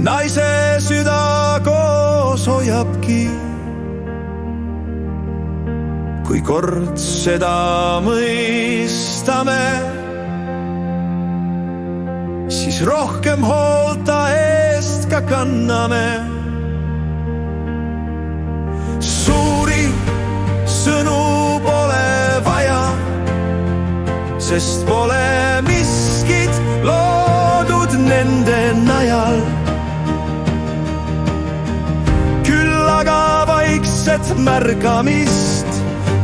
naise süda koos hoiabki. kui kord seda mõistame, siis rohkem hoolt ta eest ka kanname. Suuri sõnu pole vaja, sest pole miskit loodud nende najal. Küll aga vaikset märkamist,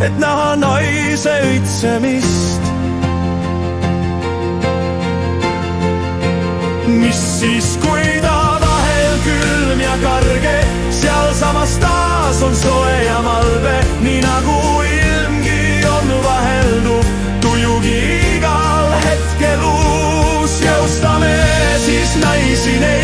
et näha naise õitsemist. Mis siis, kui ta vahel külm ja karge, sealsamas taas on soe ja malve, nii nagu ilmgi on vahelduv tujugi igal hetkel uus. Jõustame siis naisi neid.